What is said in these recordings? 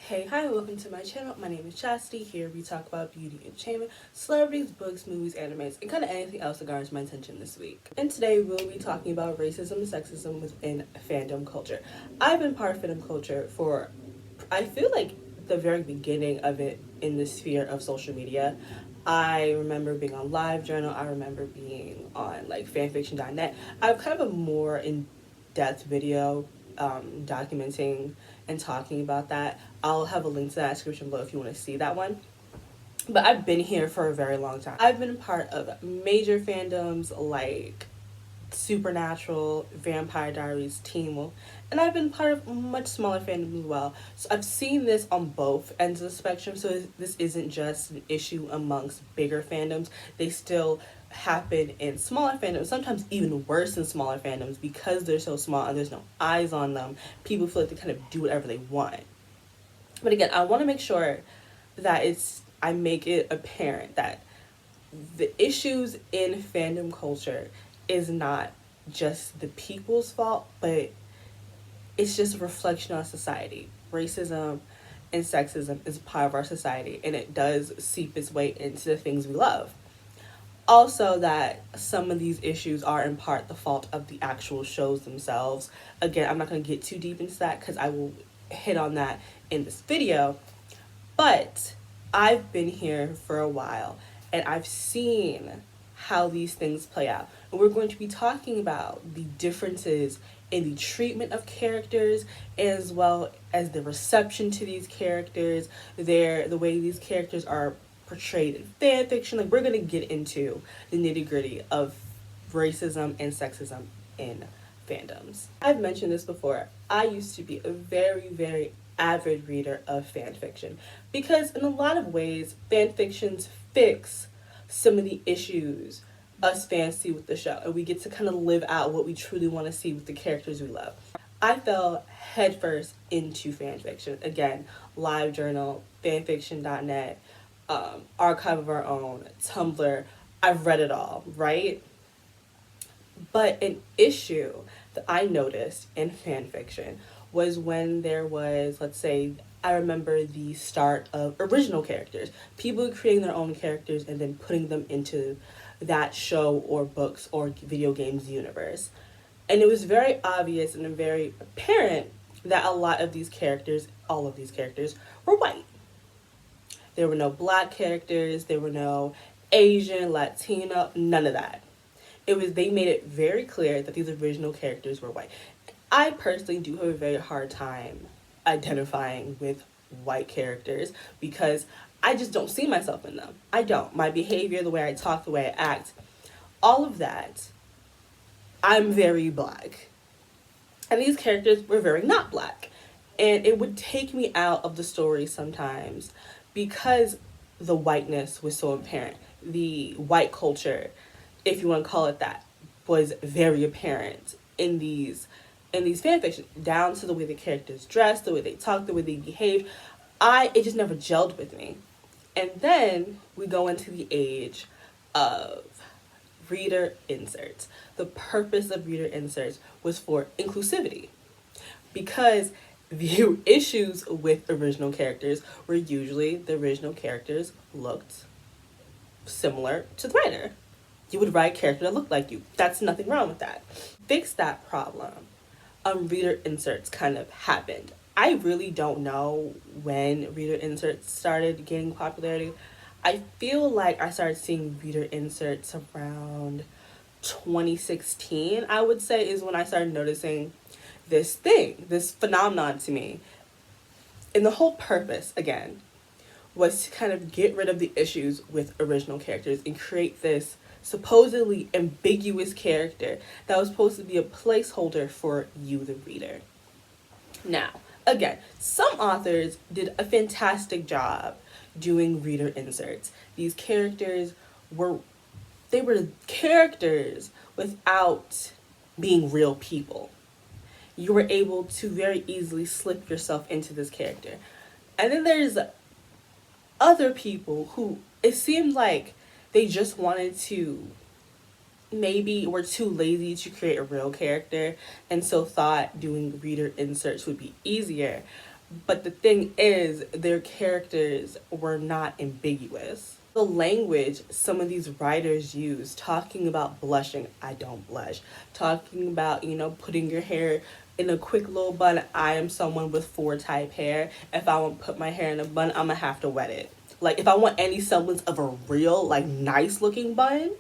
Hey, hi, welcome to my channel. My name is Chastity. Here we talk about beauty, entertainment, celebrities, books, movies, animes, and kind of anything else that garners my attention this week. And today we'll be talking about racism and sexism within fandom culture. I've been part of fandom culture for, I feel like, the very beginning of it in the sphere of social media. I remember being on LiveJournal. I remember being on like fanfiction.net. I have kind of a more in-depth video documenting and talking about that. I'll have a link to that description below if you want to see that one. But I've been here for a very long time. I've been part of major fandoms like Supernatural, Vampire Diaries, Teen Wolf, and I've been part of much smaller fandoms as well. So I've seen this on both ends of the spectrum, so this isn't just an issue amongst bigger fandoms. They still happen in smaller fandoms, sometimes even worse in smaller fandoms because they're so small and there's no eyes on them. People feel like they kind of do whatever they want. But again, I want to make sure that I make it apparent that the issues in fandom culture is not just the people's fault, but it's just a reflection on society. Racism and sexism is part of our society, and it does seep its way into the things we love. Also, that some of these issues are in part the fault of the actual shows themselves. Again, I'm not going to get too deep into that because I will hit on that in this video. But I've been here for a while, and I've seen how these things play out. And we're going to be talking about the differences in the treatment of characters, as well as the reception to these characters, the way these characters are portrayed in fan fiction. Like, we're going to get into the nitty-gritty of racism and sexism in fandoms. I've mentioned this before. I used to be a very, very avid reader of fan fiction because in a lot of ways fan fictions fix some of the issues us fans see with the show, and we get to kind of live out what we truly want to see with the characters we love. I fell headfirst into fan fiction. Again, LiveJournal, fanfiction.net, Archive of Our Own, Tumblr. I've read it all, right? But an issue that I noticed in fan fiction was when there was, let's say, I remember the start of original characters. People creating their own characters and then putting them into that show or books or video games universe. And it was very obvious and very apparent that a lot of these characters, all of these characters, were white. There were no black characters, there were no Asian, Latino, none of that. They made it very clear that these original characters were white. I personally do have a very hard time identifying with white characters because I just don't see myself in them. I don't. My behavior, the way I talk, the way I act, all of that, I'm very black. And these characters were very not black. And it would take me out of the story sometimes because the whiteness was so apparent. The white culture, if you want to call it that, was very apparent in these fanfiction, down to the way the characters dressed, the way they talked, the way they behaved. It just never gelled with me. And then we go into the age of reader inserts. The purpose of reader inserts was for inclusivity, because the issues with original characters were usually the original characters looked similar to the writer. You would write a character that looked like you. That's nothing wrong with that. Fix that problem. Reader inserts kind of happened. I really don't know when reader inserts started gaining popularity. I feel like I started seeing reader inserts around 2016, I would say, is when I started noticing this phenomenon to me. And the whole purpose, again, was to kind of get rid of the issues with original characters and create this supposedly ambiguous character that was supposed to be a placeholder for you, the reader. Now, again, some authors did a fantastic job doing reader inserts. These characters were characters without being real people. You were able to very easily slip yourself into this character. And then there's other people who it seemed like they just wanted to, maybe were too lazy to create a real character and so thought doing reader inserts would be easier. But the thing is, their characters were not ambiguous. The language some of these writers use, talking about blushing, I don't blush. Talking about, putting your hair in a quick little bun, I am someone with 4 type hair. If I want to put my hair in a bun, I'm gonna have to wet it. Like, if I want any semblance of a real, like, nice looking bun,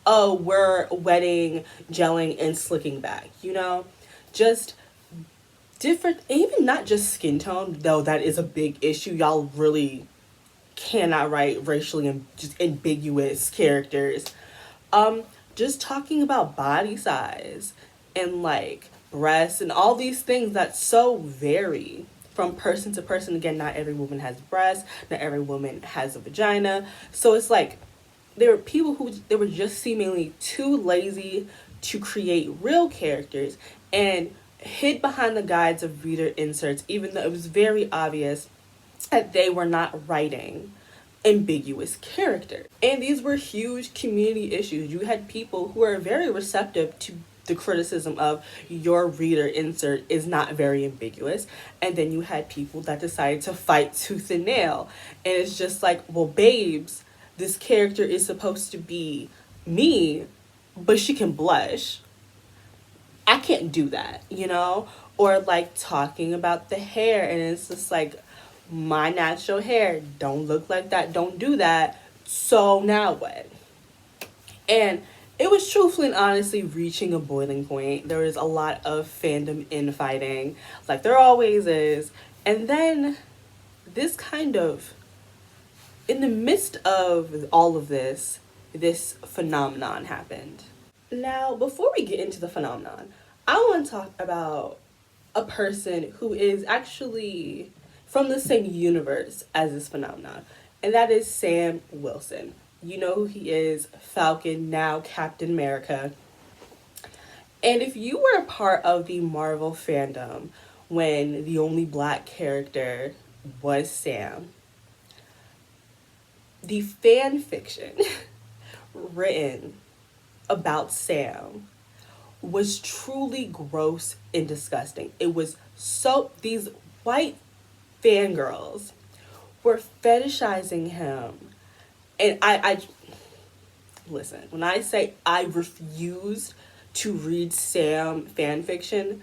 oh, we're wetting, gelling, and slicking back, Just different, even not just skin tone, though that is a big issue. Y'all really cannot write racially and just ambiguous characters. Just talking about body size and like breasts and all these things that so vary from person to person. Again, not every woman has breasts, not every woman has a vagina. So it's like there were people who they were just seemingly too lazy to create real characters and hid behind the guides of reader inserts, even though it was very obvious that they were not writing ambiguous characters. And these were huge community issues. You had people who were very receptive to the criticism of your reader insert is not very ambiguous, and then you had people that decided to fight tooth and nail. And it's just like, well, babes, this character is supposed to be me, but she can blush. I can't do that, Or like talking about the hair, and it's just like, my natural hair don't look like that, don't do that, so now what? And it was truthfully and honestly reaching a boiling point. There was a lot of fandom infighting, like there always is. And then this kind of, in the midst of all of this phenomenon happened. Now, before we get into the phenomenon, I want to talk about a person who is actually from the same universe as this phenomenon, and that is Sam Wilson. You know who he is, Falcon, now Captain America. And if you were a part of the Marvel fandom when the only black character was Sam, the fan fiction written about Sam was truly gross and disgusting. It was so, these white fangirls were fetishizing him. And I listen, when I say I refused to read Sam fan fiction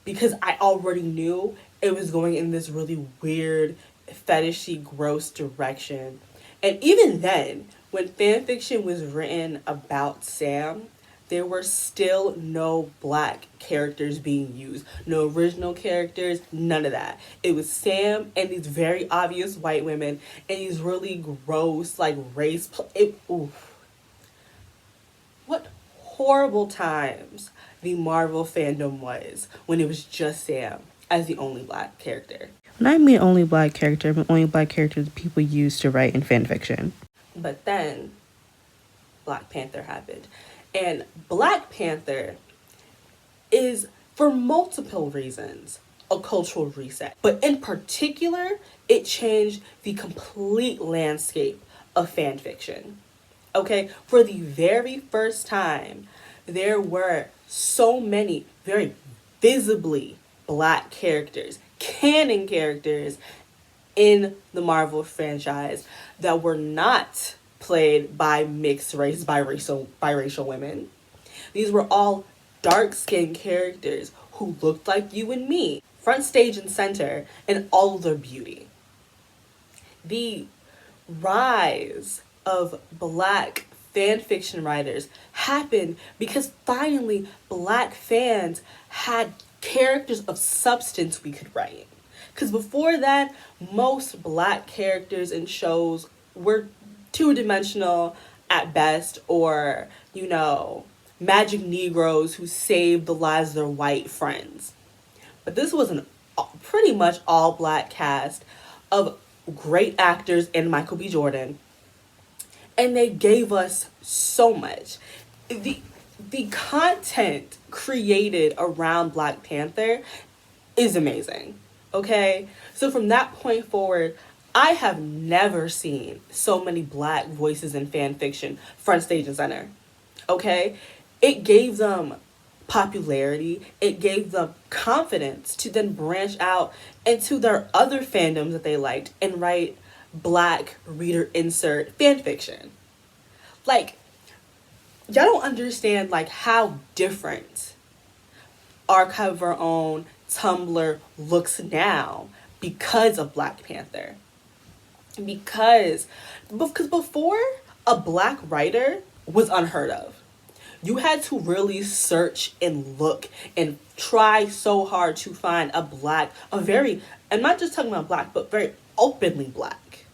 because I already knew it was going in this really weird, fetishy, gross direction. And even then, when fan fiction was written about Sam, there were still no black characters being used. No original characters, none of that. It was Sam and these very obvious white women and these really gross, like, race... What horrible times the Marvel fandom was when it was just Sam as the only black character. When I mean only black character, I mean only black character that people use to write in fan fiction. But then Black Panther happened. And Black Panther is, for multiple reasons, a cultural reset. But in particular, it changed the complete landscape of fan fiction. Okay? For the very first time, there were so many very visibly black characters, canon characters, in the Marvel franchise that were not played by mixed race, biracial women. These were all dark-skinned characters who looked like you and me, front stage and center, in all of their beauty. The rise of black fan fiction writers happened because finally black fans had characters of substance we could write. Because before that, most black characters in shows were two-dimensional at best, or, magic Negroes who saved the lives of their white friends. But this was an pretty much all black cast of great actors and Michael B. Jordan. And they gave us so much. The content created around Black Panther is amazing. Okay? So from that point forward, I have never seen so many black voices in fan fiction, front stage and center. Okay? It gave them popularity. It gave them confidence to then branch out into their other fandoms that they liked and write Black reader insert fan fiction. Like, y'all don't understand like how different Archive of Our Own Tumblr looks now because of Black Panther. Because before, a Black writer was unheard of. You had to really search and look and try so hard to find a very, I'm not just talking about Black, but very openly Black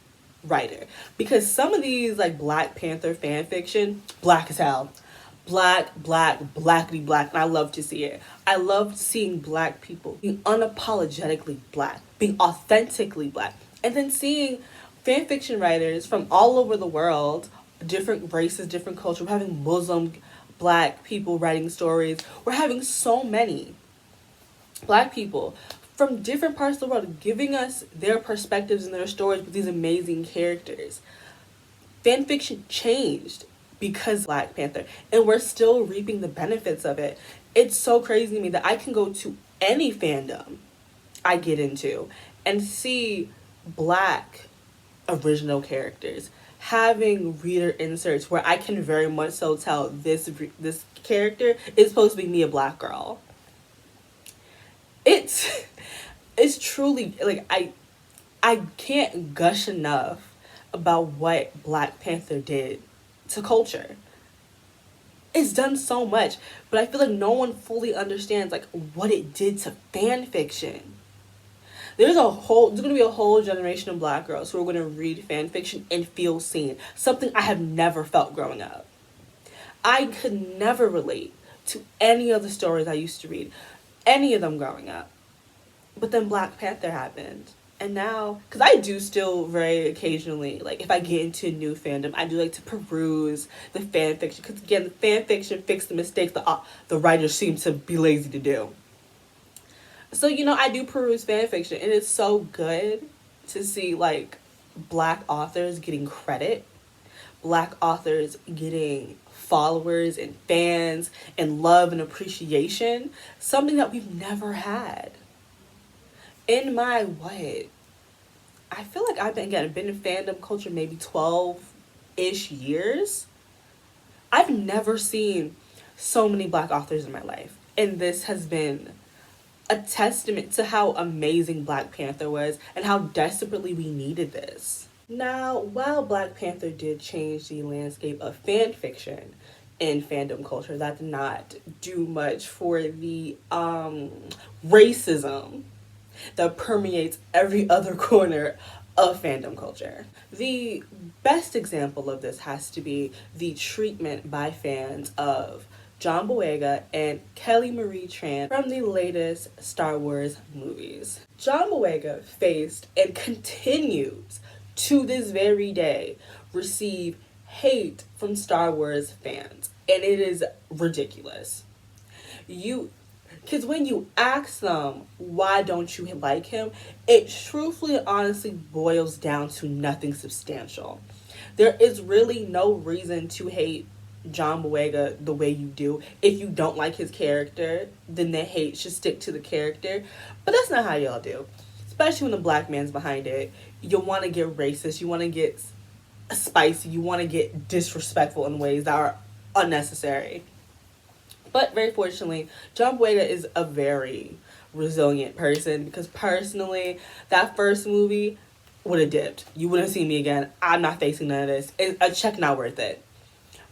writer. Because some of these like Black Panther fan fiction, Black as hell. Blackity black, and I love to see it. I love seeing Black people being unapologetically Black, being authentically Black, and then seeing fan fiction writers from all over the world, different races, different culture. We're having Muslim Black people writing stories. We're having so many Black people from different parts of the world giving us their perspectives and their stories with these amazing characters. Fan fiction changed because Black Panther, and we're still reaping the benefits of it. It's so crazy to me that I can go to any fandom I get into and see Black original characters having reader inserts where I can very much so tell this character is supposed to be me, a Black girl. It's truly like I can't gush enough about what Black Panther did to culture. It's done so much, but I feel like no one fully understands like what it did to fan fiction. There's going to be a whole generation of Black girls who are going to read fan fiction and feel seen. Something I have never felt growing up. I could never relate to any of the stories I used to read, any of them growing up. But then Black Panther happened. And now, because I do still very occasionally, like if I get into a new fandom, I do like to peruse the fan fiction. Because again, the fan fiction fixed the mistakes the writers seem to be lazy to do. So, I do peruse fan fiction, and it's so good to see, like, Black authors getting credit, Black authors getting followers and fans and love and appreciation, something that we've never had. In my, I feel like I've been in fandom culture maybe 12-ish years. I've never seen so many Black authors in my life, and this has been a testament to how amazing Black Panther was and how desperately we needed this. Now, while Black Panther did change the landscape of fan fiction in fandom culture, that did not do much for the racism that permeates every other corner of fandom culture. The best example of this has to be the treatment by fans of John Boyega and Kelly Marie Tran from the latest Star Wars movies. John Boyega faced and continues to this very day receive hate from Star Wars fans, and it is ridiculous. Because when you ask them why don't you like him, it truthfully honestly boils down to nothing substantial. There is really no reason to hate John Boyega the way you do. If you don't like his character, then the hate should stick to the character. But that's not how y'all do. Especially when the Black man's behind it. You want to get racist. You want to get spicy. You want to get disrespectful in ways that are unnecessary. But very fortunately, John Boyega is a very resilient person. Because personally, that first movie would have dipped. You wouldn't see me again. I'm not facing none of this. It's a check not worth it.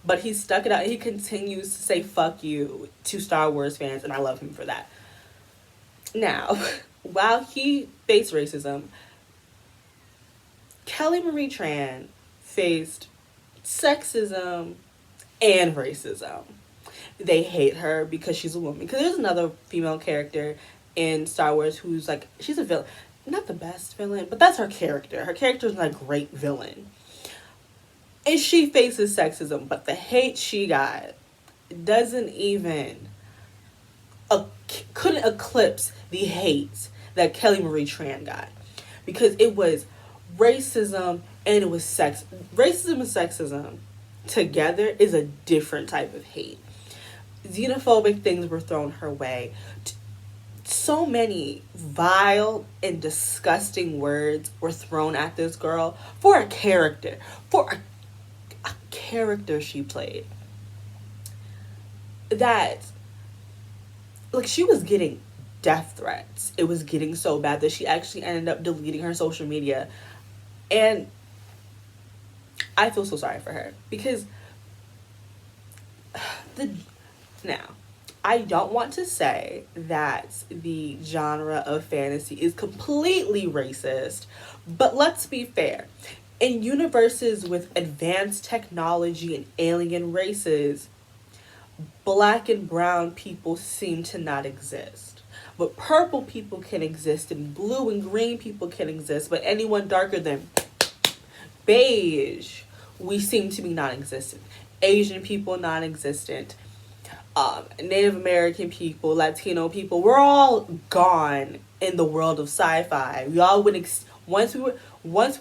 But he stuck it out. He continues to say fuck you to Star Wars fans, and I love him for that. Now, while he faced racism, Kelly Marie Tran faced sexism and racism. They hate her because she's a woman. Because there's another female character in Star Wars who's like, she's a villain. Not the best villain, but that's her character. Her character is not a great villain. And she faces sexism, but the hate she got doesn't even, couldn't eclipse the hate that Kelly Marie Tran got. Because it was racism and it was Racism and sexism together is a different type of hate. xenophobic things were thrown her way. So many vile and disgusting words were thrown at this girl for a character, a character she played. That, like, she was getting death threats. It was getting so bad that she actually ended up deleting her social media. And I feel so sorry for her because the now I don't want to say that the genre of fantasy is completely racist, but let's be fair. In universes with advanced technology and alien races, black and brown people seem to not exist. But purple people can exist, and blue and green people can exist, but anyone darker than beige, we seem to be non existent. Asian people, non existent. Native American people, Latino people, we're all gone in the world of sci-fi. We all would once we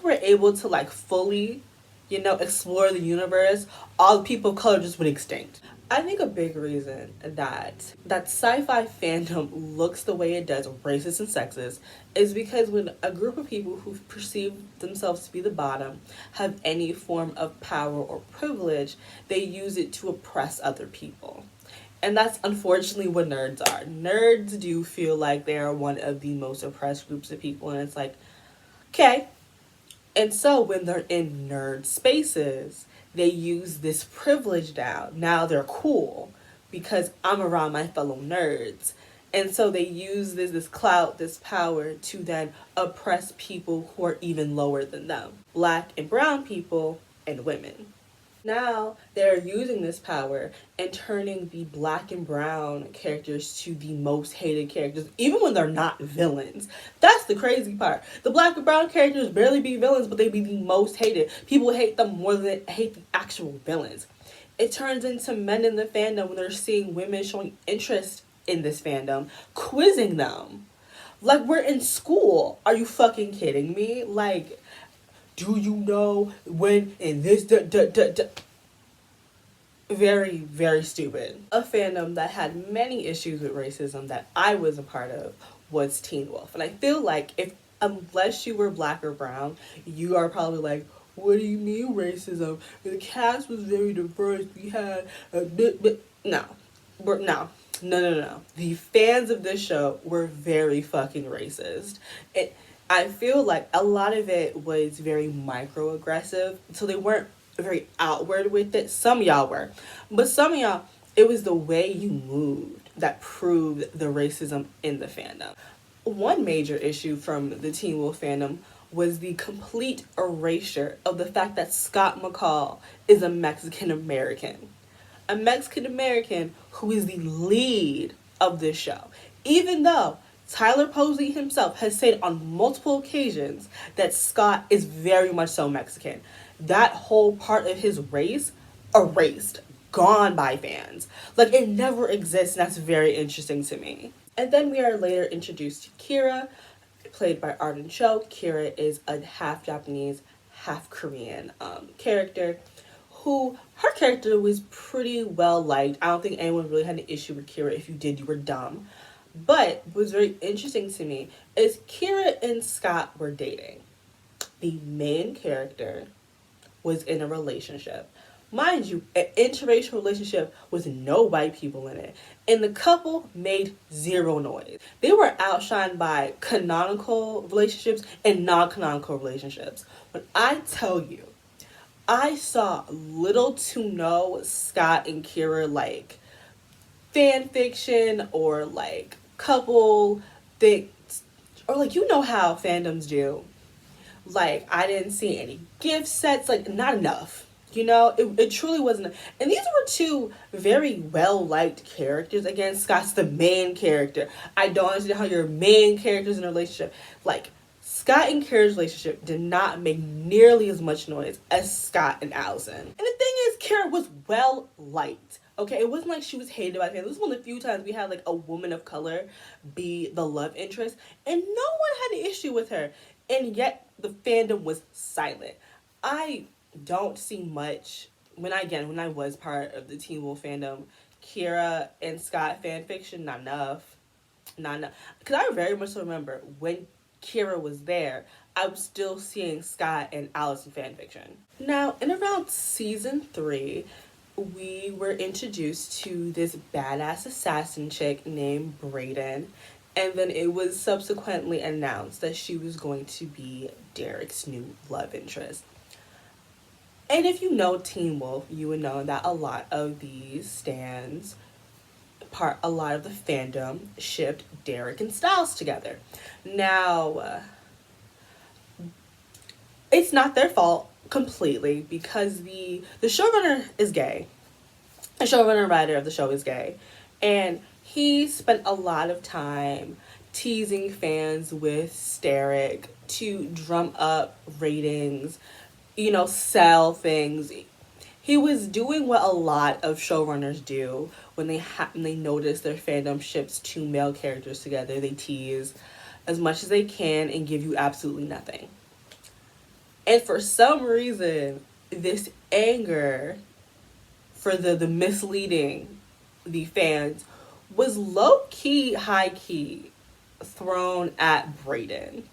were able to like fully, explore the universe, all the people of color just went extinct. I think a big reason that sci-fi fandom looks the way it does, racist and sexist, is because when a group of people who perceive themselves to be the bottom have any form of power or privilege, they use it to oppress other people. And that's unfortunately what nerds are. Nerds do feel like they are one of the most oppressed groups of people, and it's like, okay. And so when they're in nerd spaces, they use this privilege down. Now they're cool because I'm around my fellow nerds. And so they use this clout, this power to then oppress people who are even lower than them. Black and brown people and women. Now they're using this power and turning the black and brown characters to the most hated characters, even when they're not villains. That's the crazy part. The black and brown characters barely be villains, but they be the most hated. People hate them more than they hate the actual villains. It turns into men in the fandom when they're seeing women showing interest in this fandom, quizzing them. Like we're in school. Are you fucking kidding me? Like, do you know when in this very, very stupid. A fandom that had many issues with racism that I was a part of was Teen Wolf. And I feel like if unless you were black or brown, you are probably like, what do you mean racism? The cast was very diverse. We had a bit, no. No. The fans of this show were very fucking racist. I feel like a lot of it was very microaggressive, so they weren't very outward with it. Some of y'all were, but some of y'all, it was the way you moved that proved the racism in the fandom. One major issue from the Teen Wolf fandom was the complete erasure of the fact that Scott McCall is a Mexican American. A Mexican American who is the lead of this show. Even though Tyler Posey himself has said on multiple occasions that Scott is very much so Mexican. That whole part of his race erased, gone by fans. Like it never exists, and that's very interesting to me. And then we are later introduced to Kira, played by Arden Cho. Kira is a half Japanese, half Korean character who her character was pretty well liked. I don't think anyone really had an issue with Kira. If you did, you were dumb. But what was very interesting to me is Kira and Scott were dating. The main character was in a relationship. Mind you, an interracial relationship with no white people in it. And the couple made zero noise. They were outshined by canonical relationships and non-canonical relationships. When I tell you, I saw little to no Scott and Kira like fan fiction or like couple things, or like how fandoms do. Like I didn't see any gift sets, like not enough. It truly wasn't. And these were two very well liked characters. Again, Scott's the main character. I don't understand how your main characters in a relationship, like Scott and Kira's relationship, did not make nearly as much noise as Scott and Allison. And the thing is, Kira was well liked. Okay, it wasn't like she was hated by fans. This was one of the few times we had like a woman of color be the love interest, and no one had an issue with her. And yet the fandom was silent. I don't see much when I was part of the Teen Wolf fandom. Kira and Scott fanfiction, not enough. Not enough. Because I very much remember when Kira was there, I was still seeing Scott and Allison fanfiction. Now, in around season 3, we were introduced to this badass assassin chick named Brayden, and then it was subsequently announced that she was going to be Derek's new love interest. And if you know Teen Wolf, you would know that a lot of these stands, a lot of the fandom shipped Derek and Styles together. Now, it's not their fault completely because the showrunner is gay. The showrunner and writer of the show is gay. And he spent a lot of time teasing fans with Steric to drum up ratings, sell things. He was doing what a lot of showrunners do when they notice their fandom ships two male characters together. They tease as much as they can and give you absolutely nothing. And for some reason, this anger for the misleading the fans was low-key, high-key thrown at Brayden.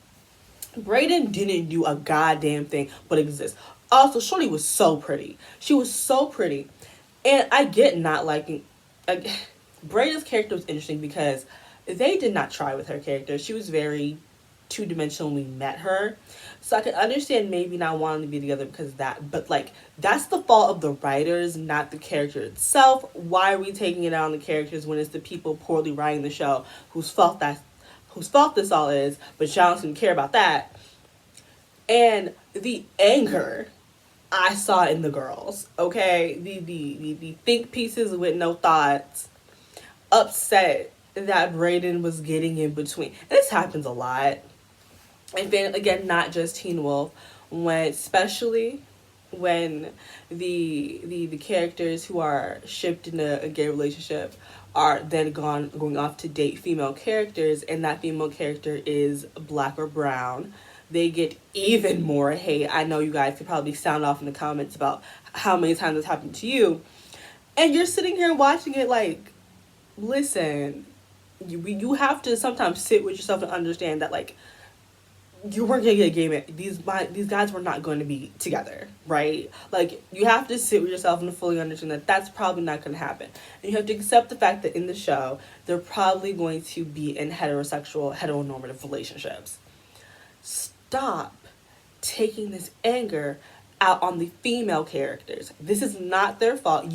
Brayden didn't do a goddamn thing but exist. Also, Shorty was so pretty. She was so pretty. And I get not liking... Brayden's character was interesting because they did not try with her character. She was very two-dimensional when we met her. So I could understand maybe not wanting to be together because of that. But, that's the fault of the writers, not the character itself. Why are we taking it out on the characters when it's the people poorly writing the show whose fault this all is? But y'all don't care about that. And the anger I saw in the girls, okay? The think pieces with no thoughts, upset that Brayden was getting in between. And this happens a lot. And then again, not just Teen Wolf, especially when the characters who are shipped in a gay relationship are then going off to date female characters, and that female character is black or brown, they get even more hate. I know you guys could probably sound off in the comments about how many times this happened to you. And you're sitting here watching it listen, you have to sometimes sit with yourself and understand that, you weren't going to get a gay man. These guys were not going to be together, right? You have to sit with yourself and fully understand that that's probably not going to happen. And you have to accept the fact that in the show, they're probably going to be in heteronormative relationships. Stop taking this anger out on the female characters. This is not their fault.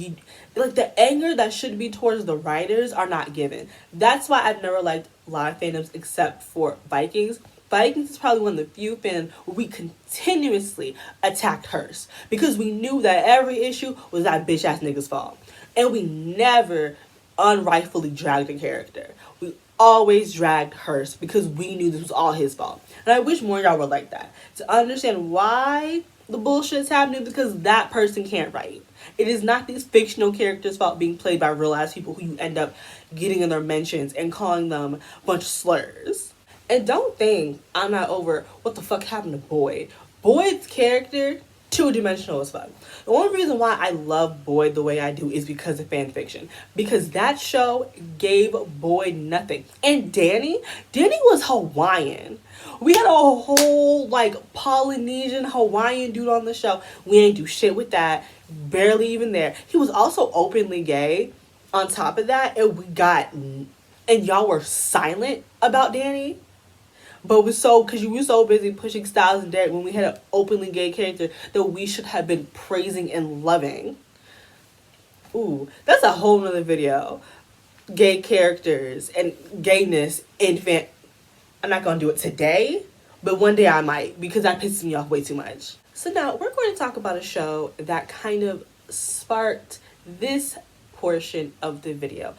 The anger that should be towards the writers are not given. That's why I've never liked a lot of fandoms except for Vikings. Vikings is probably one of the few fans where we continuously attacked Hearst because we knew that every issue was that bitch ass nigga's fault. And we never unrightfully dragged a character. We always dragged Hearst because we knew this was all his fault. And I wish more of y'all were like that. To understand why the bullshit's happening, because that person can't write. It is not these fictional characters' fault being played by real ass people who you end up getting in their mentions and calling them a bunch of slurs. And don't think I'm not over what the fuck happened to Boyd. Boyd's character, two-dimensional as fuck. The only reason why I love Boyd the way I do is because of fan fiction. Because that show gave Boyd nothing. And Danny was Hawaiian. We had a whole, Polynesian Hawaiian dude on the show. We ain't do shit with that. Barely even there. He was also openly gay on top of that. And y'all were silent about Danny. But because you were so busy pushing Styles and Derek when we had an openly gay character that we should have been praising and loving. Ooh, that's a whole nother video. Gay characters and gayness in fan. I'm not going to do it today, but one day I might because that pisses me off way too much. So now we're going to talk about a show that kind of sparked this portion of the video.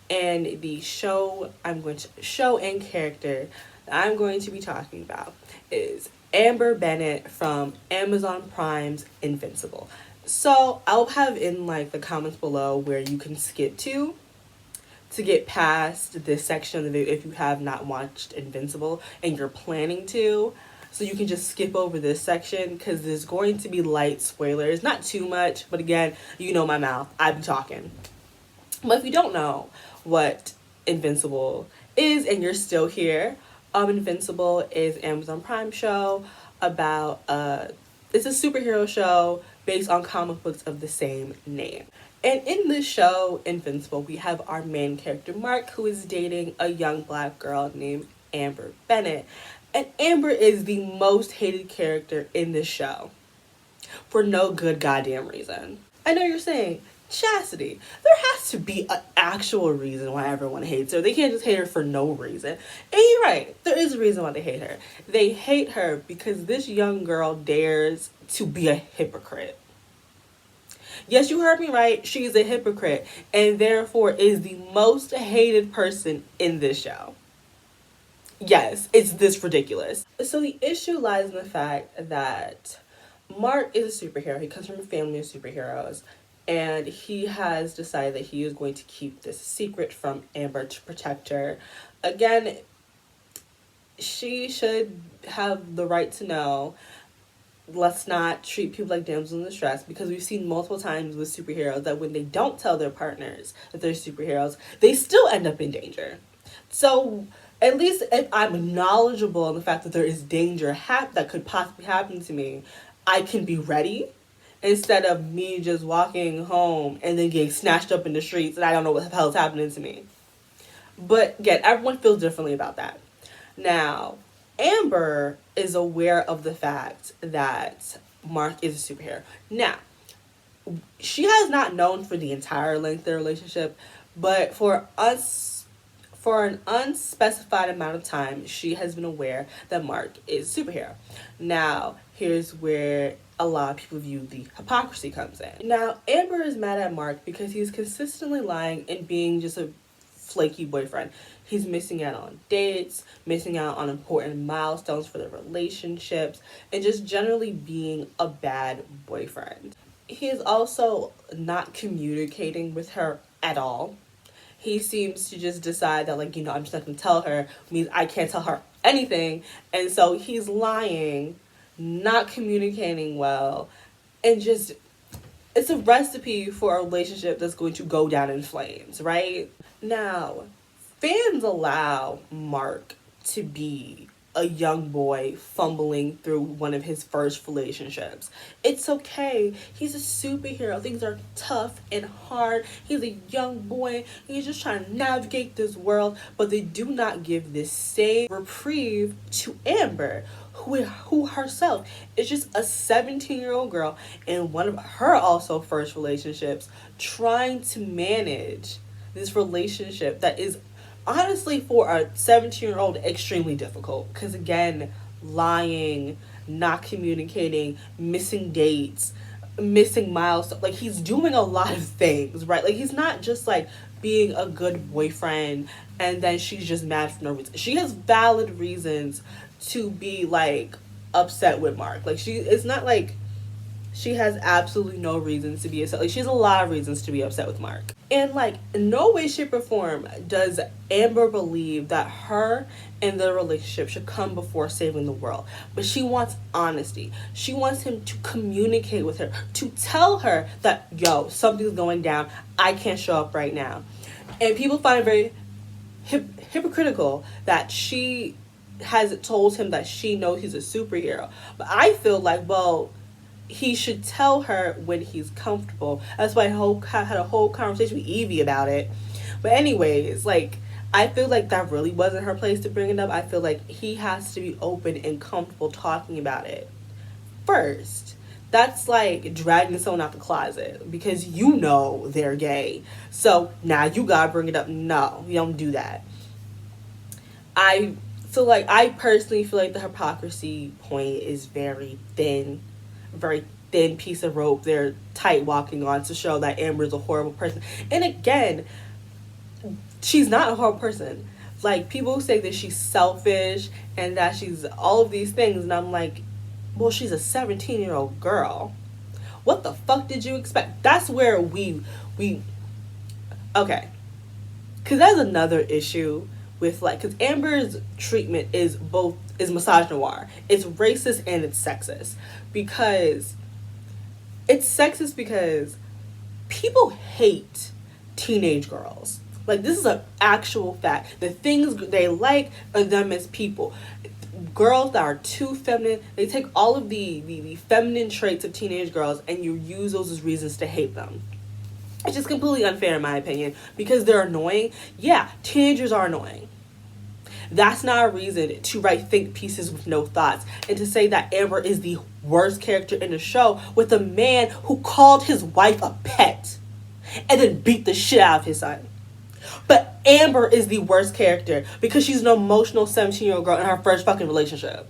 And the show and character I'm going to be talking about is Amber Bennett from Amazon Prime's Invincible. So I'll have in the comments below where you can skip to get past this section of the video if you have not watched Invincible and you're planning to. So you can just skip over this section because there's going to be light spoilers. Not too much, but again, you know my mouth. I be talking. But if you don't know what Invincible is and you're still here, Invincible is an Amazon Prime show about it's a superhero show based on comic books of the same name. And in this show, Invincible, we have our main character Mark, who is dating a young black girl named Amber Bennett. And Amber is the most hated character in this show for no good goddamn reason. I know you're saying, Chastity, there has to be an actual reason why everyone hates her. They can't just hate her for no reason. And you're right, there is a reason why they hate her. They hate her because this young girl dares to be a hypocrite. Yes, you heard me right. She's a hypocrite and therefore is the most hated person in this show. Yes, it's this ridiculous. So the issue lies in the fact that Mark is a superhero. He comes from a family of superheroes. And he has decided that he is going to keep this secret from Amber to protect her. Again, she should have the right to know. Let's not treat people like damsels in distress, because we've seen multiple times with superheroes that when they don't tell their partners that they're superheroes, they still end up in danger. So at least if I'm knowledgeable in the fact that there is danger that could possibly happen to me, I can be ready, instead of me just walking home and then getting snatched up in the streets and I don't know what the hell is happening to me. But again, everyone feels differently about that. Now, Amber is aware of the fact that Mark is a superhero. Now, she has not known for the entire length of the relationship, but for an unspecified amount of time, she has been aware that Mark is a superhero. Now, here's where a lot of people view the hypocrisy comes in. Now, Amber is mad at Mark because he's consistently lying and being just a flaky boyfriend. He's missing out on dates, missing out on important milestones for their relationships, and just generally being a bad boyfriend. He is also not communicating with her at all. He seems to just decide that, like, I'm just not going to tell her, means I can't tell her anything. And so he's lying, not communicating well, and just, it's a recipe for a relationship that's going to go down in flames, right? Now, fans allow Mark to be a young boy fumbling through one of his first relationships. It's okay. He's a superhero. Things are tough and hard. He's a young boy. He's just trying to navigate this world. But they do not give this same reprieve to Amber, who herself is just a 17-year-old girl in one of her also first relationships, trying to manage this relationship that is honestly for a 17-year-old extremely difficult, because again, lying, not communicating, missing dates, missing milestones, like he's doing a lot of things, right? Like he's not just like being a good boyfriend and then she's just mad for no reason. She has valid reasons to be like upset with Mark. Like it's not like she has absolutely no reasons to be upset. Like she has a lot of reasons to be upset with Mark. And like in no way, shape, or form does Amber believe that her and the relationship should come before saving the world. But she wants honesty. She wants him to communicate with her, to tell her that, yo, something's going down. I can't show up right now. And people find it very hypocritical that she has told him that she knows he's a superhero. But I feel like, well, he should tell her when he's comfortable. That's why I had a whole conversation with Evie about it. But anyways, like, I feel like that really wasn't her place to bring it up. I feel like he has to be open and comfortable talking about it first. That's like dragging someone out the closet because you know they're gay. So now you gotta bring it up. No, you don't do that. I personally feel like the hypocrisy point is very thin piece of rope they're tight walking on to show that Amber's a horrible person. And again, she's not a horrible person. Like, people say that she's selfish and that she's all of these things, and I'm like, well, she's a 17-year-old girl. What the fuck did you expect? That's where we okay, because that's another issue with, like, because Amber's treatment is misogynoir. It's racist and it's sexist. Because it's sexist because people hate teenage girls. Like, this is an actual fact. The things they like are them as people. Girls that are too feminine, they take all of the feminine traits of teenage girls and you use those as reasons to hate them. It's just completely unfair in my opinion because they're annoying. Yeah, teenagers are annoying. That's not a reason to write think pieces with no thoughts and to say that Amber is the worst character in the show with a man who called his wife a pet and then beat the shit out of his son. But Amber is the worst character because she's an emotional 17-year-old girl in her first fucking relationship.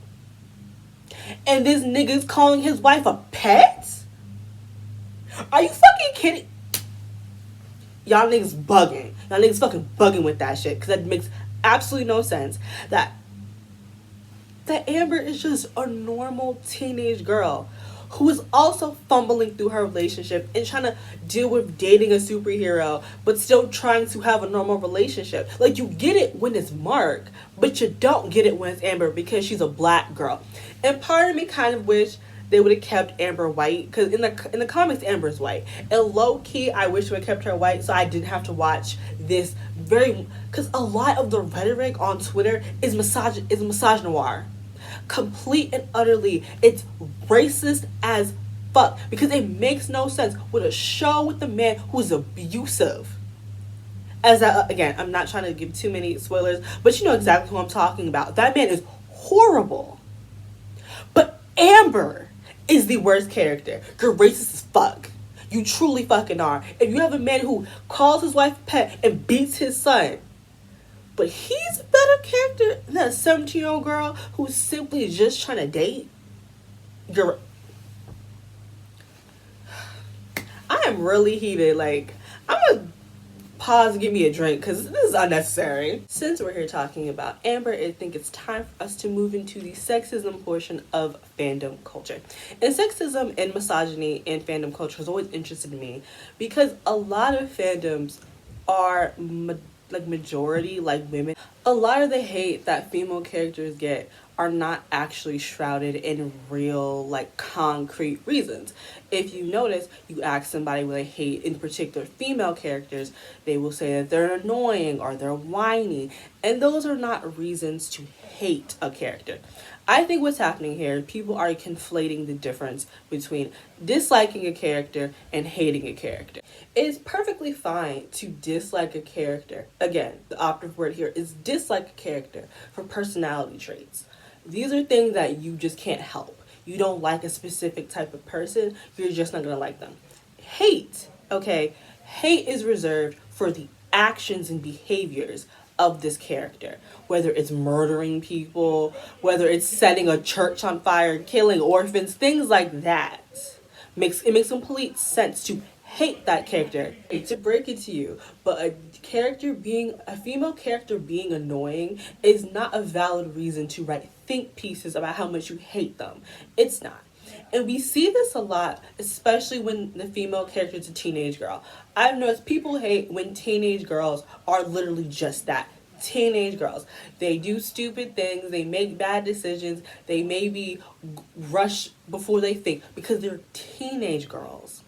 And this nigga's calling his wife a pet? Are you fucking kidding? Y'all niggas bugging. Y'all niggas fucking bugging with that shit because that makes absolutely no sense. That Amber is just a normal teenage girl who is also fumbling through her relationship and trying to deal with dating a superhero, but still trying to have a normal relationship. Like, you get it when it's Mark, but you don't get it when it's Amber because she's a black girl. And part of me kind of wish they would have kept Amber white, because in the comics, Amber's white. And low-key, I wish we would have kept her white so I didn't have to watch this because a lot of the rhetoric on Twitter is misogynoir. Complete and utterly, it's racist as fuck because it makes no sense with a show with a man who's abusive. Again, I'm not trying to give too many spoilers, but you know exactly who I'm talking about. That man is horrible. But Amber is the worst character. You're racist as fuck. You truly fucking are. If you have a man who calls his wife a pet and beats his son, but he's a better character than a 17-year-old girl who's simply just trying to date. I am really heated. Like, I'm gonna pause and give me a drink because this is unnecessary. Since we're here talking about Amber, I think it's time for us to move into the sexism portion of fandom culture. And sexism and misogyny in fandom culture has always interested me because a lot of fandoms are majority like women. A lot of the hate that female characters get are not actually shrouded in real, like, concrete reasons. If you notice, you ask somebody what they hate in particular female characters, they will say that they're annoying or they're whiny, and those are not reasons to hate a character. I think what's happening here, people are conflating the difference between disliking a character and hating a character. It is perfectly fine to dislike a character. Again, the operative word here is dislike a character for personality traits. These are things that you just can't help. You don't like a specific type of person, you're just not gonna like them. Hate, okay? Hate is reserved for the actions and behaviors of this character, whether it's murdering people, whether it's setting a church on fire, killing orphans, things like that. It makes complete sense to hate that character. I hate to break it to you, but a female character being annoying is not a valid reason to write think pieces about how much you hate them. It's not. And we see this a lot, especially when the female character is a teenage girl. I've noticed people hate when teenage girls are literally just that. Teenage girls. They do stupid things, they make bad decisions, they maybe rush before they think because they're teenage girls.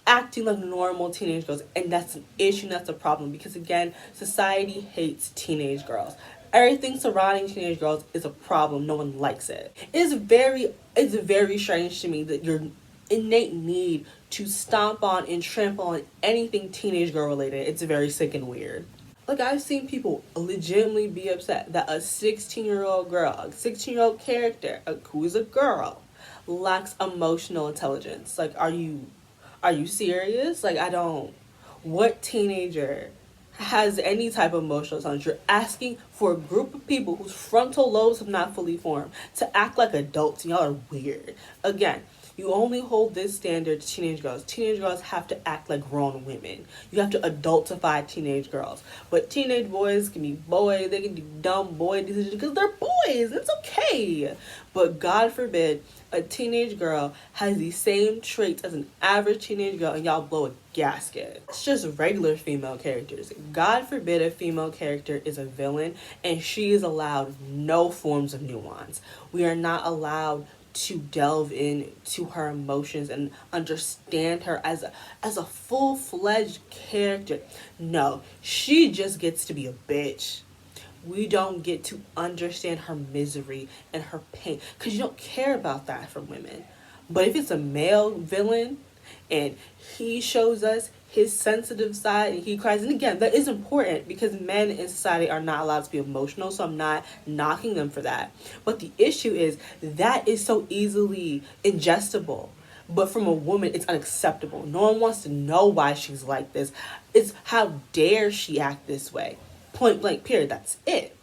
Acting like normal teenage girls, and that's an issue, that's a problem because again, society hates teenage girls. Everything surrounding teenage girls is a problem. No one likes it. It's very strange to me that your innate need to stomp on and trample on anything teenage girl related. It's very sick and weird. Like, I've seen people legitimately be upset that a 16-year-old girl, a 16-year-old character, who is a girl, lacks emotional intelligence. Like, are you serious? Like, what teenager has any type of emotional intelligence? You're asking for a group of people whose frontal lobes have not fully formed to act like adults. Y'all are weird. Again, you only hold this standard to teenage girls. Teenage girls have to act like grown women. You have to adultify teenage girls. But teenage boys can be boys. They can do dumb boy decisions because they're boys. It's okay. But God forbid a teenage girl has the same traits as an average teenage girl and y'all blow a gasket. It's just regular female characters. God forbid a female character is a villain and she is allowed no forms of nuance. We are not allowed to delve into her emotions and understand her as a full-fledged character. No, she just gets to be a bitch. We don't get to understand her misery and her pain because you don't care about that from women. But if it's a male villain and he shows us his sensitive side and he cries, and again, that is important because men in society are not allowed to be emotional, so I'm not knocking them for that. But the issue is that is so easily ingestible. But from a woman, it's unacceptable. No one wants to know why she's like this. It's how dare she act this way. Point blank, period. That's it.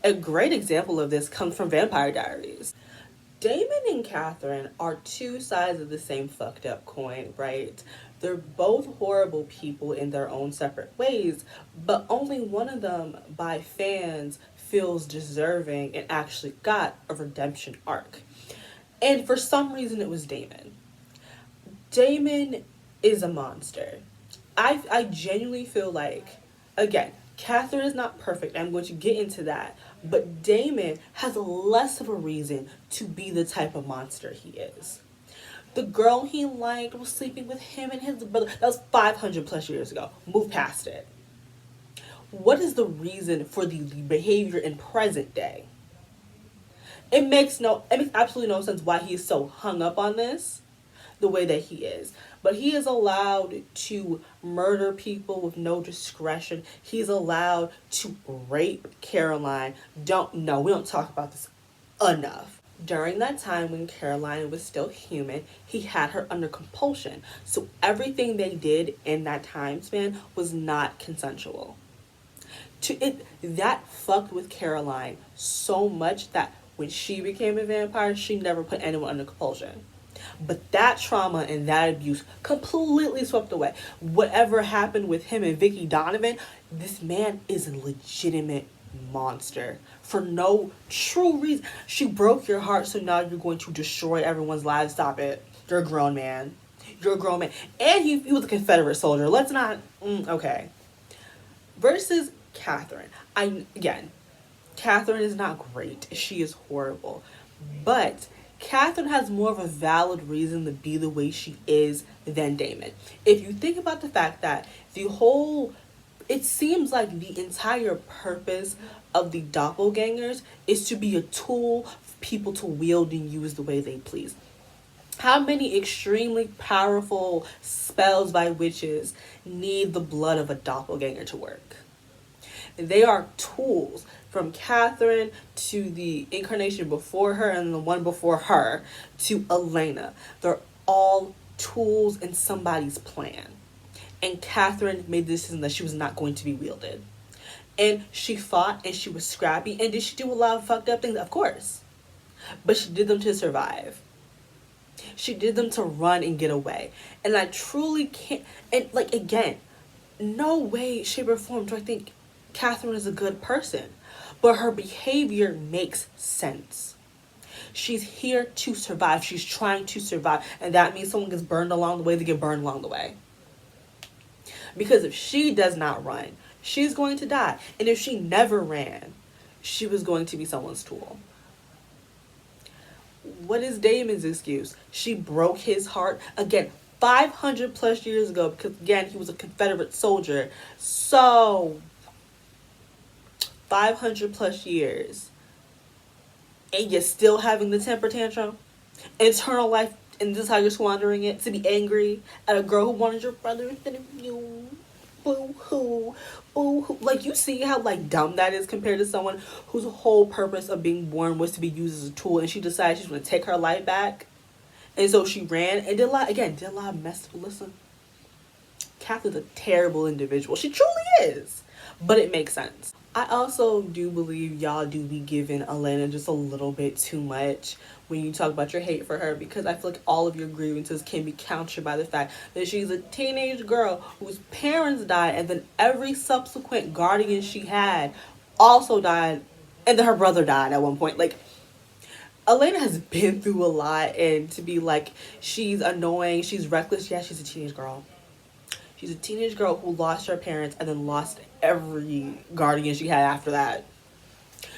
A great example of this comes from Vampire Diaries. Damon and Catherine are two sides of the same fucked up coin, right? They're both horrible people in their own separate ways, but only one of them, by fans, feels deserving and actually got a redemption arc. And for some reason, it was Damon. Damon is a monster. I genuinely feel like, again, Catherine is not perfect. I'm going to get into that. But Damon has less of a reason to be the type of monster he is. The girl he liked was sleeping with him and his brother. That was 500 plus years ago. Move past it. What is the reason for the behavior in present day? It makes absolutely no sense why he is so hung up on this the way that he is. But he is allowed to murder people with no discretion. He's allowed to rape Caroline. We don't talk about this enough. During that time when Caroline was still human, he had her under compulsion. So everything they did in that time span was not consensual. That fucked with Caroline so much that when she became a vampire, she never put anyone under compulsion. But that trauma and that abuse completely swept away. Whatever happened with him and Vicky Donovan, this man is a legitimate monster for no true reason. She broke your heart, so now you're going to destroy everyone's lives. Stop it. You're a grown man. You're a grown man. And he was a Confederate soldier. Let's not... okay. Versus Catherine. Catherine is not great. She is horrible. But Catherine has more of a valid reason to be the way she is than Damon. If you think about the fact that it seems like the entire purpose of the doppelgangers is to be a tool for people to wield and use the way they please. How many extremely powerful spells by witches need the blood of a doppelganger to work? They are tools. From Catherine to the incarnation before her and the one before her to Elena. They're all tools in somebody's plan. And Catherine made the decision that she was not going to be wielded. And she fought and she was scrappy. And did she do a lot of fucked up things? Of course. But she did them to survive. She did them to run and get away. And I truly can't... And again, no way, shape, or form do I think Catherine is a good person. But her behavior makes sense. She's here to survive. She's trying to survive. And that means someone gets burned along the way, they get burned along the way. Because if she does not run, she's going to die. And if she never ran, she was going to be someone's tool. What is Damon's excuse? She broke his heart. Again, 500 plus years ago, because again, he was a Confederate soldier. So 500 plus years, and you're still having the temper tantrum, eternal life, and this is how you're squandering it, to be angry at a girl who wanted your brother instead of you. Boo-hoo. Boo-hoo. You see how, dumb that is compared to someone whose whole purpose of being born was to be used as a tool, and she decided she's going to take her life back, and so she ran, and did a lot of mess. Listen, Catherine's a terrible individual. She truly is. But it makes sense. I also do believe y'all do be giving Elena just a little bit too much when you talk about your hate for her, because I feel like all of your grievances can be countered by the fact that she's a teenage girl whose parents died, and then every subsequent guardian she had also died, and then her brother died at one point. Elena has been through a lot, and to be she's annoying, she's reckless. Yeah, she's a teenage girl. She's a teenage girl who lost her parents and then lost every guardian she had after that.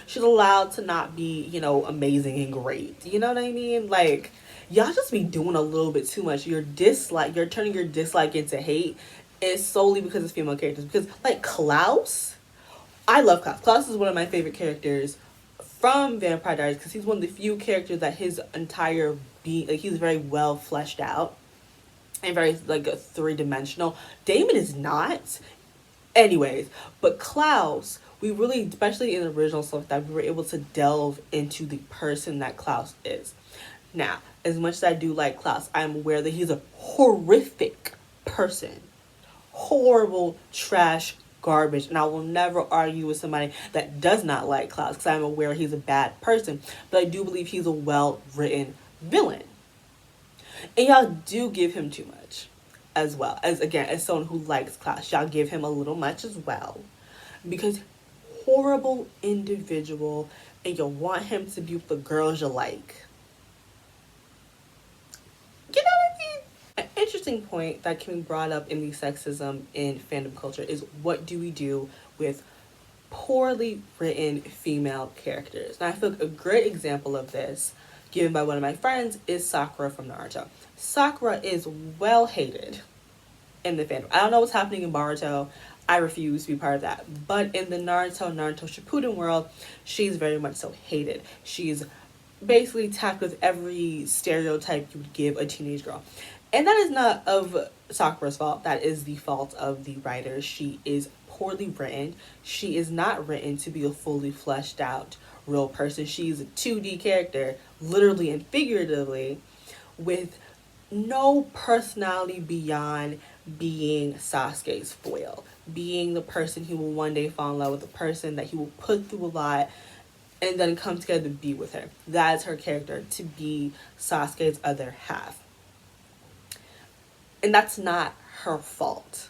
She's allowed to not be, amazing and great. You know what I mean? Like, y'all just be doing a little bit too much. You're turning your dislike into hate is solely because it's female characters. Because, like, Klaus, I love Klaus. Klaus is one of my favorite characters from Vampire Diaries because he's one of the few characters that his entire being, like, he's very well fleshed out and very, like, a three-dimensional. Damon is not. Anyways, but Klaus, we really, especially in the original stuff, that we were able to delve into the person that Klaus is. Now, as much as I do like Klaus, I'm aware that he's a horrific person. Horrible, trash, garbage. And I will never argue with somebody that does not like Klaus because I'm aware he's a bad person. But I do believe he's a well-written villain. And y'all do give him too much as well. As someone who likes Klaus, y'all give him a little much as well. Because horrible individual and you want him to be with the girls you like. You know what I mean? An interesting point that can be brought up in the sexism in fandom culture is what do we do with poorly written female characters? And I feel like a great example of this, given by one of my friends, is Sakura from Naruto. Sakura is well hated in the fandom. I don't know what's happening in Boruto. I refuse to be part of that. But in the Naruto Shippuden world, she's very much so hated. She's basically tapped with every stereotype you would give a teenage girl. And that is not of Sakura's fault. That is the fault of the writer. She is poorly written. She is not written to be a fully fleshed out real person. She's a 2D character, literally and figuratively, with no personality beyond being Sasuke's foil, being the person he will one day fall in love with, the person that he will put through a lot and then come together to be with her. That is her character, to be Sasuke's other half. And that's not her fault.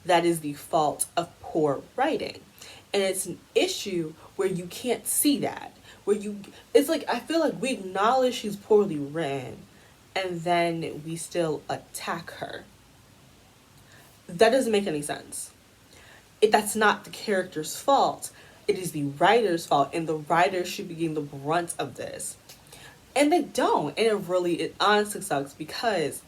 That is the fault of poor writing. And it's an issue where you can't see that. It's like, I feel like we acknowledge she's poorly written and then we still attack her. That doesn't make any sense. That's not the character's fault. It is the writer's fault, and the writer should be getting the brunt of this. And they don't. And it honestly sucks because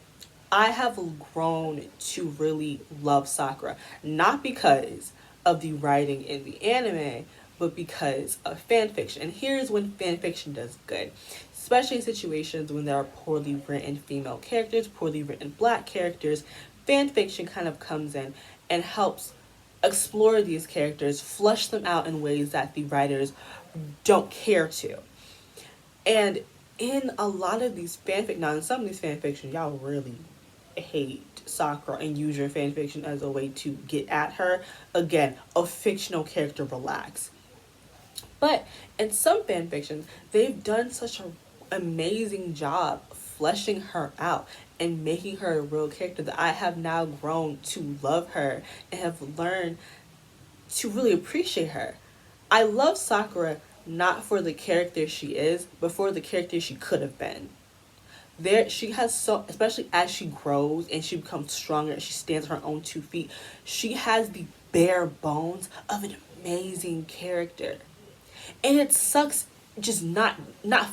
I have grown to really love Sakura. Not because of the writing in the anime, but because of fan fiction. And here's when fan fiction does good. Especially in situations when there are poorly written female characters, poorly written black characters, fan fiction kind of comes in and helps explore these characters, flesh them out in ways that the writers don't care to. And in a lot of these fanfic, now in some of these fanfiction, y'all really hate Sakura and use your fanfiction as a way to get at her. Again, a fictional character, relax. But in some fanfictions, they've done such an amazing job fleshing her out and making her a real character that I have now grown to love her and have learned to really appreciate her. I love Sakura not for the character she is, but for the character she could have been. She has especially as she grows and she becomes stronger and she stands on her own 2 feet, she has the bare bones of an amazing character. And it sucks just not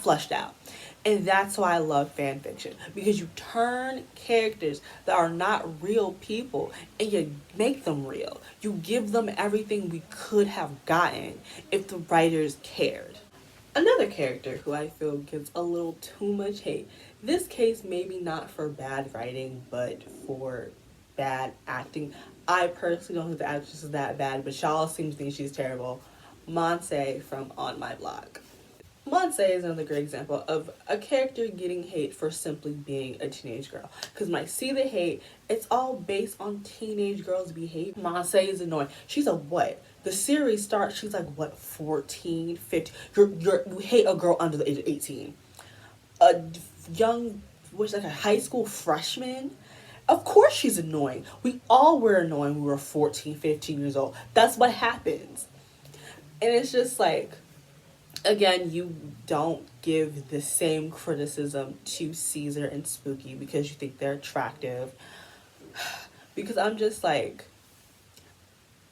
fleshed out. And that's why I love fan fiction, because you turn characters that are not real people and you make them real. You give them everything we could have gotten if the writers cared. Another character who I feel gets a little too much hate. This case maybe not for bad writing, but for bad acting. I personally don't think the actress is that bad, but y'all seem to think she's terrible. Monse from On My Block. Monse is another great example of a character getting hate for simply being a teenage girl. Because when I see the hate, it's all based on teenage girls' behavior. Monse is annoying. She's a what? The series starts, she's like, what, 14, 15? You hate a girl under the age of 18. A young, like a high school freshman? Of course she's annoying. We all were annoying when we were 14, 15 years old. That's what happens. And it's just like, again, you don't give the same criticism to Caesar and Spooky because you think they're attractive. Because I'm just like,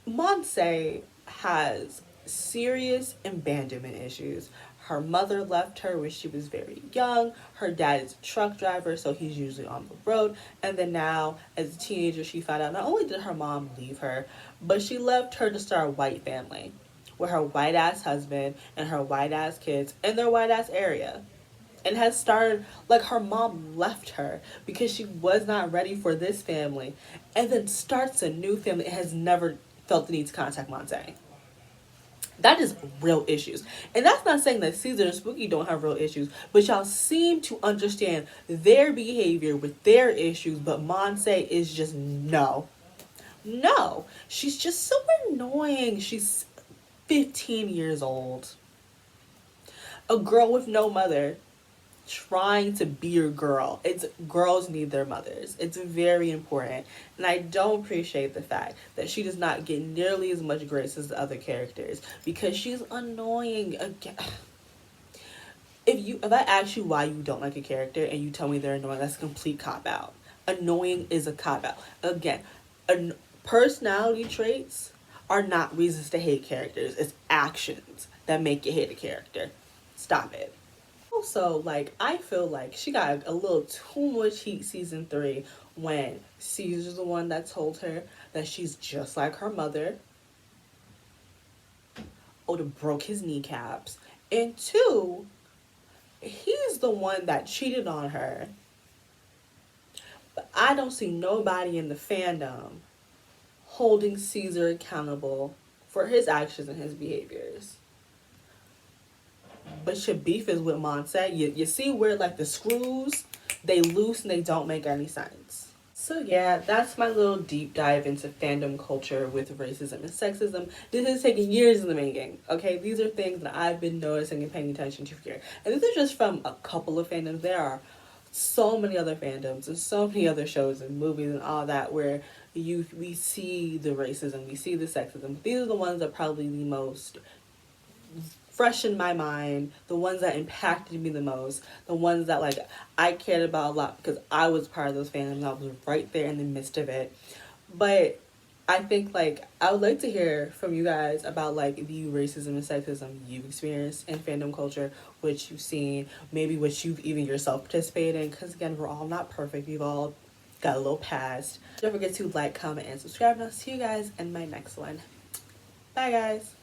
Monse has serious abandonment issues. Her mother left her when she was very young. Her dad is a truck driver, so he's usually on the road. And then now, as a teenager, she found out not only did her mom leave her, but she left her to start a white family with her white ass husband and her white ass kids in their white ass area. And has started, like, her mom left her because she was not ready for this family, and then starts a new family and has never felt the need to contact Monte. That is real issues. And that's not saying that Caesar and Spooky don't have real issues, but y'all seem to understand their behavior with their issues, but Monse is just no. No. She's just so annoying. She's 15 years old. A girl with no mother trying to be your girl. It's girls need their mothers. It's very important. And I don't appreciate the fact that she does not get nearly as much grace as the other characters because she's annoying. Again, if I ask you why you don't like a character and you tell me they're annoying, that's a complete cop out. Annoying is a cop out. Again, personality traits are not reasons to hate characters. It's actions that make you hate a character. Stop it. Also, like, I feel like she got a little too much heat season 3 when Caesar's the one that told her that she's just like her mother. Oda broke his kneecaps. And 2, he's the one that cheated on her. But I don't see nobody in the fandom holding Caesar accountable for his actions and his behaviors. But your beef is with Monse. You see where, like, the screws, they loose and they don't make any sense. So yeah, that's my little deep dive into fandom culture with racism and sexism. This has taken years in the making, okay? These are things that I've been noticing and paying attention to here. And these are just from a couple of fandoms. There are so many other fandoms and so many other shows and movies and all that where we see the racism, we see the sexism. These are the ones that probably the most fresh in my mind, the ones that impacted me the most, the ones that, like, I cared about a lot because I was part of those fandoms. I was right there in the midst of it. But I think, like, I would like to hear from you guys about, like, the racism and sexism you've experienced in fandom culture, what you've seen, maybe what you've even yourself participated in, because again, we're all not perfect. We've all got a little past. Don't forget to like, comment, and subscribe, and I'll see you guys in my next one. Bye, guys.